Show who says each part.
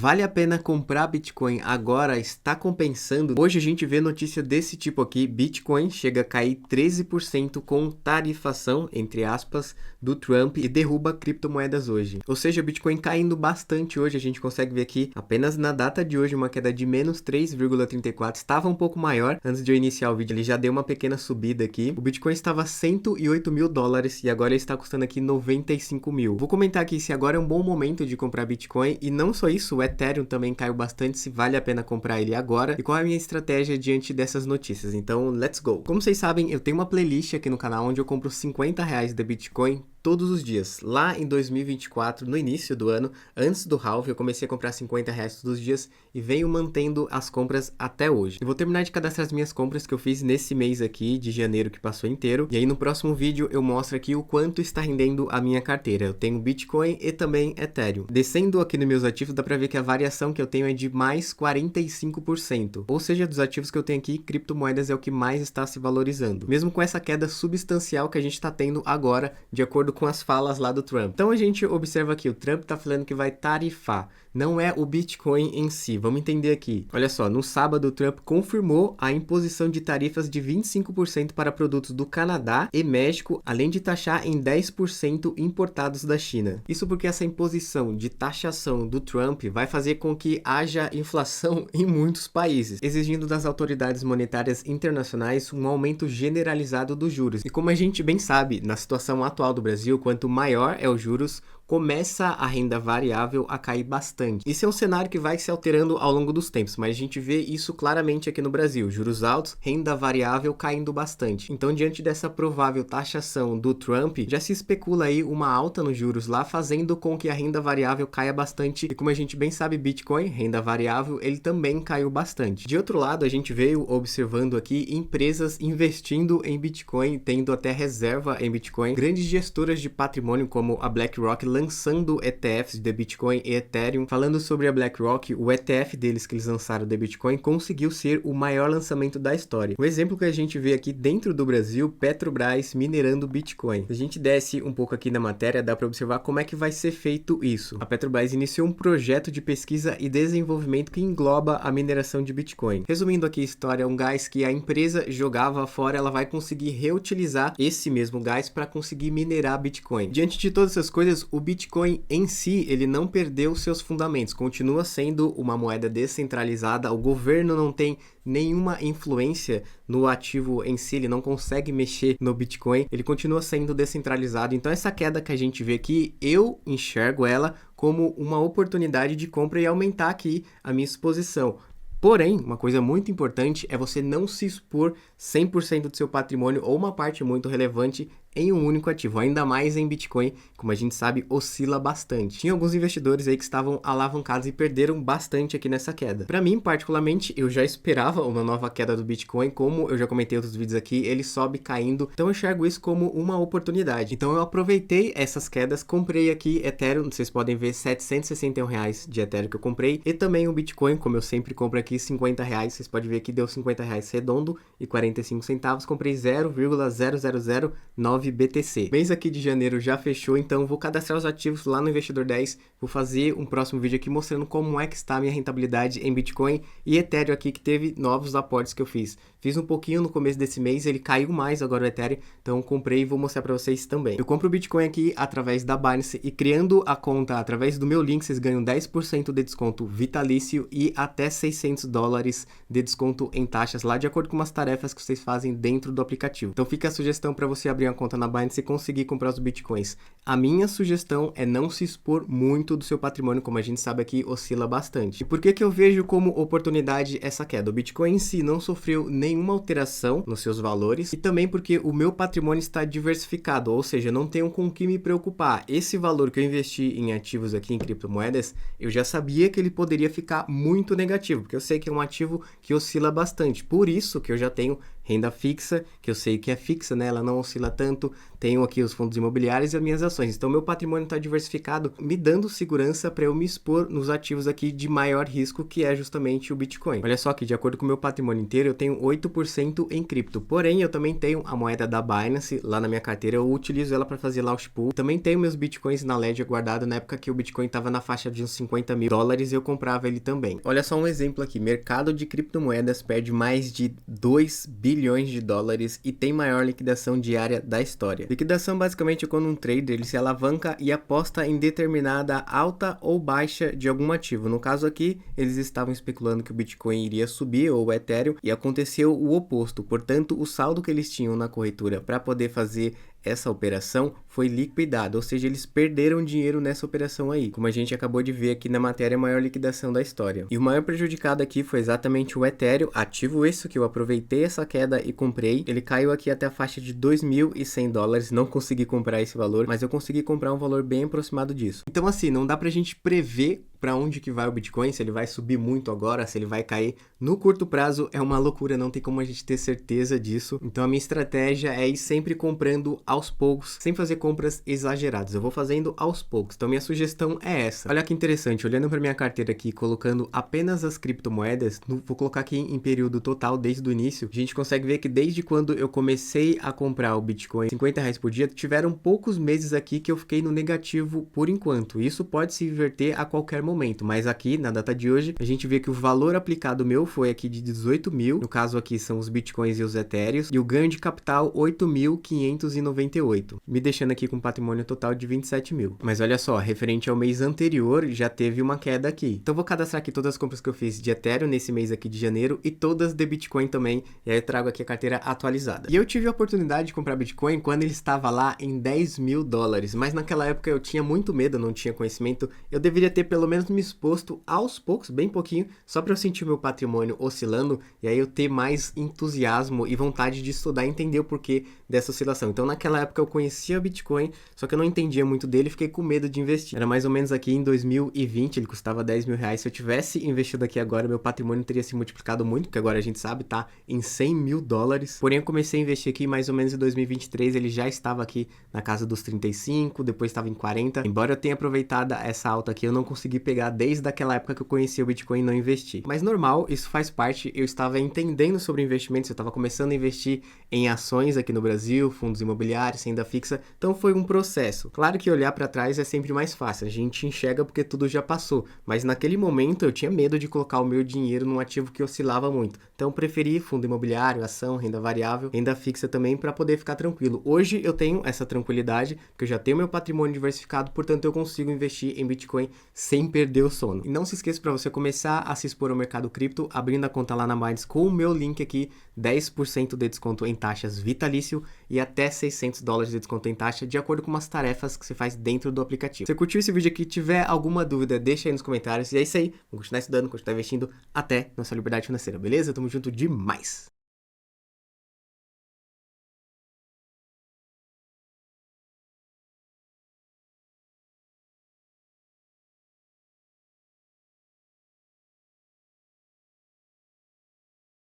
Speaker 1: Vale a pena comprar Bitcoin agora? Está compensando? Hoje a gente vê notícia desse tipo aqui, Bitcoin chega a cair 13% com tarifação, entre aspas, do Trump e derruba criptomoedas hoje. Ou seja, Bitcoin caindo bastante hoje, a gente consegue ver aqui, apenas na data de hoje, uma queda de menos 3,34, estava um pouco maior, antes de eu iniciar o vídeo ele já deu uma pequena subida aqui. O Bitcoin estava 108 mil dólares e agora ele está custando aqui 95 mil. Vou comentar aqui se agora é um bom momento de comprar Bitcoin e não só isso, o Ethereum também caiu bastante, se vale a pena comprar ele agora e qual é a minha estratégia diante dessas notícias. Então, let's go! Como vocês sabem, eu tenho uma playlist aqui no canal onde eu compro R$ 50 de Bitcoin todos os dias. Lá em 2024, no início do ano, antes do halving, eu comecei a comprar R$ 50 todos os dias e venho mantendo as compras até hoje. Eu vou terminar de cadastrar as minhas compras que eu fiz nesse mês aqui, de janeiro que passou inteiro, e aí no próximo vídeo eu mostro aqui o quanto está rendendo a minha carteira. Eu tenho Bitcoin e também Ethereum. Descendo aqui nos meus ativos, dá pra ver que a variação que eu tenho é de mais 45%. Ou seja, dos ativos que eu tenho aqui, criptomoedas é o que mais está se valorizando. Mesmo com essa queda substancial que a gente está tendo agora, de acordo com as falas lá do Trump. Então a gente observa aqui, o Trump tá falando que vai tarifar, não é o Bitcoin em si. Vamos entender aqui. Olha só, no sábado o Trump confirmou a imposição de tarifas de 25% para produtos do Canadá e México, além de taxar em 10% importados da China. Isso porque essa imposição de taxação do Trump vai fazer com que haja inflação em muitos países, exigindo das autoridades monetárias internacionais um aumento generalizado dos juros. E como a gente bem sabe, na situação atual do Brasil, quanto maior é os juros, começa a renda variável a cair bastante. Isso é um cenário que vai se alterando ao longo dos tempos, mas a gente vê isso claramente aqui no Brasil. Juros altos, renda variável caindo bastante. Então, diante dessa provável taxação do Trump, já se especula aí uma alta nos juros lá, fazendo com que a renda variável caia bastante. E como a gente bem sabe, Bitcoin, renda variável, ele também caiu bastante. De outro lado, a gente veio observando aqui empresas investindo em Bitcoin, tendo até reserva em Bitcoin. Grandes gestoras de patrimônio como a BlackRock lançando ETFs de Bitcoin e Ethereum. Falando sobre a BlackRock, o ETF deles que eles lançaram de Bitcoin conseguiu ser o maior lançamento da história. O exemplo que a gente vê aqui dentro do Brasil, Petrobras minerando Bitcoin. Se a gente desce um pouco aqui na matéria, dá para observar como é que vai ser feito isso. A Petrobras iniciou um projeto de pesquisa e desenvolvimento que engloba a mineração de Bitcoin. Resumindo aqui a história, um gás que a empresa jogava fora, ela vai conseguir reutilizar esse mesmo gás para conseguir minerar Bitcoin. Diante de todas essas coisas, o Bitcoin em si, ele não perdeu seus fundamentos, continua sendo uma moeda descentralizada, o governo não tem nenhuma influência no ativo em si, ele não consegue mexer no Bitcoin, ele continua sendo descentralizado. Então essa queda que a gente vê aqui, eu enxergo ela como uma oportunidade de compra e aumentar aqui a minha exposição. Porém, uma coisa muito importante é você não se expor 100% do seu patrimônio ou uma parte muito relevante em um único ativo, ainda mais em Bitcoin, como a gente sabe, oscila bastante. Tinha alguns investidores aí que estavam alavancados e perderam bastante aqui nessa queda. Para mim, particularmente, eu já esperava uma nova queda do Bitcoin, como eu já comentei em outros vídeos aqui, ele sobe caindo, então eu enxergo isso como uma oportunidade. Então eu aproveitei essas quedas, comprei aqui Ethereum, vocês podem ver R$761 de Ethereum que eu comprei, e também o Bitcoin, como eu sempre compro aqui, R$50, vocês podem ver que deu R$50 redondo e 45 centavos, comprei 0,0009 BTC. Mês aqui de janeiro já fechou, então vou cadastrar os ativos lá no Investidor 10, vou fazer um próximo vídeo aqui mostrando como é que está a minha rentabilidade em Bitcoin e Ethereum aqui, que teve novos aportes que eu fiz. Fiz um pouquinho no começo desse mês, ele caiu mais agora o Ethereum, então comprei e vou mostrar para vocês também. Eu compro o Bitcoin aqui através da Binance e criando a conta através do meu link, vocês ganham 10% de desconto vitalício e até $600 de desconto em taxas lá, de acordo com umas tarefas que vocês fazem dentro do aplicativo. Então fica a sugestão para você abrir uma conta na Binance e conseguir comprar os Bitcoins. A minha sugestão é não se expor muito do seu patrimônio, como a gente sabe aqui, oscila bastante. E por que que eu vejo como oportunidade essa queda? O Bitcoin em si não sofreu nenhuma alteração nos seus valores e também porque o meu patrimônio está diversificado, ou seja, não tenho com o que me preocupar. Esse valor que eu investi em ativos aqui em criptomoedas, eu já sabia que ele poderia ficar muito negativo, porque eu sei que é um ativo que oscila bastante. Por isso que eu já tenho renda fixa, que eu sei que é fixa, né? Ela não oscila tanto. Tenho aqui os fundos imobiliários e as minhas ações. Então, meu patrimônio está diversificado, me dando segurança para eu me expor nos ativos aqui de maior risco, que é justamente o Bitcoin. Olha só que, de acordo com o meu patrimônio inteiro, eu tenho 8% em cripto. Porém, eu também tenho a moeda da Binance lá na minha carteira. Eu utilizo ela para fazer lá o pool. Também tenho meus Bitcoins na Ledger guardado na época que o Bitcoin estava na faixa de uns $50.000 e eu comprava ele também. Olha só um exemplo aqui. Mercado de criptomoedas perde mais de 2 bilhões de dólares e tem maior liquidação diária da história. Liquidação basicamente é quando um trader ele se alavanca e aposta em determinada alta ou baixa de algum ativo. No caso aqui, eles estavam especulando que o Bitcoin iria subir ou o Ethereum e aconteceu o oposto. Portanto, o saldo que eles tinham na corretora para poder fazer essa operação foi liquidada, ou seja, eles perderam dinheiro nessa operação aí, como a gente acabou de ver aqui na matéria, a maior liquidação da história. E o maior prejudicado aqui foi exatamente o Ethereum, ativo esse que eu aproveitei essa queda e comprei. Ele caiu aqui até a faixa de $2.100, não consegui comprar esse valor, mas eu consegui comprar um valor bem aproximado disso. Então assim, não dá pra gente prever para onde que vai o Bitcoin, se ele vai subir muito agora, se ele vai cair. No curto prazo é uma loucura, não tem como a gente ter certeza disso. Então a minha estratégia é ir sempre comprando aos poucos, sem fazer compras exageradas. Eu vou fazendo aos poucos. Então minha sugestão é essa. Olha que interessante, olhando para minha carteira aqui, colocando apenas as criptomoedas, vou colocar aqui em período total desde o início, a gente consegue ver que desde quando eu comecei a comprar o Bitcoin R$50 por dia, tiveram poucos meses aqui que eu fiquei no negativo por enquanto. Isso pode se inverter a qualquer momento, mas aqui na data de hoje a gente vê que o valor aplicado meu foi aqui de 18 mil, no caso aqui são os Bitcoins e os Ethereums, e o ganho de capital 8.598, me deixando aqui com um patrimônio total de 27 mil. Mas olha só, referente ao mês anterior já teve uma queda aqui, então vou cadastrar aqui todas as compras que eu fiz de Ethereum nesse mês aqui de janeiro e todas de Bitcoin também, e aí eu trago aqui a carteira atualizada. E eu tive a oportunidade de comprar Bitcoin quando ele estava lá em $10.000, mas naquela época eu tinha muito medo, não tinha conhecimento, eu deveria ter pelo menos me exposto aos poucos, bem pouquinho, só para eu sentir o meu patrimônio oscilando e aí eu ter mais entusiasmo e vontade de estudar e entender o porquê dessa oscilação. Então naquela época eu conhecia o Bitcoin, só que eu não entendia muito dele e fiquei com medo de investir. Era mais ou menos aqui em 2020, ele custava R$10.000. Se eu tivesse investido aqui agora, meu patrimônio teria se multiplicado muito, porque agora a gente sabe, tá em $100.000. Porém eu comecei a investir aqui mais ou menos em 2023, ele já estava aqui na casa dos 35, depois estava em 40. Embora eu tenha aproveitado essa alta aqui, eu não consegui pegar desde aquela época que eu conheci o Bitcoin e não investi. Mas normal, isso faz parte, eu estava entendendo sobre investimentos, eu estava começando a investir em ações aqui no Brasil, fundos imobiliários, renda fixa, então foi um processo. Claro que olhar para trás é sempre mais fácil, a gente enxerga porque tudo já passou, mas naquele momento eu tinha medo de colocar o meu dinheiro num ativo que oscilava muito, então eu preferi fundo imobiliário, ação, renda variável, renda fixa também para poder ficar tranquilo. Hoje eu tenho essa tranquilidade, porque eu já tenho meu patrimônio diversificado, portanto eu consigo investir em Bitcoin sem perder o sono. E não se esqueça, para você começar a se expor ao mercado cripto, abrindo a conta lá na Binance com o meu link aqui, 10% de desconto em taxas vitalício e até $600 de desconto em taxa, de acordo com umas tarefas que você faz dentro do aplicativo. Se você curtiu esse vídeo aqui, tiver alguma dúvida, deixa aí nos comentários. E é isso aí, vamos continuar estudando, continuar investindo até nossa liberdade financeira, beleza? Tamo junto demais!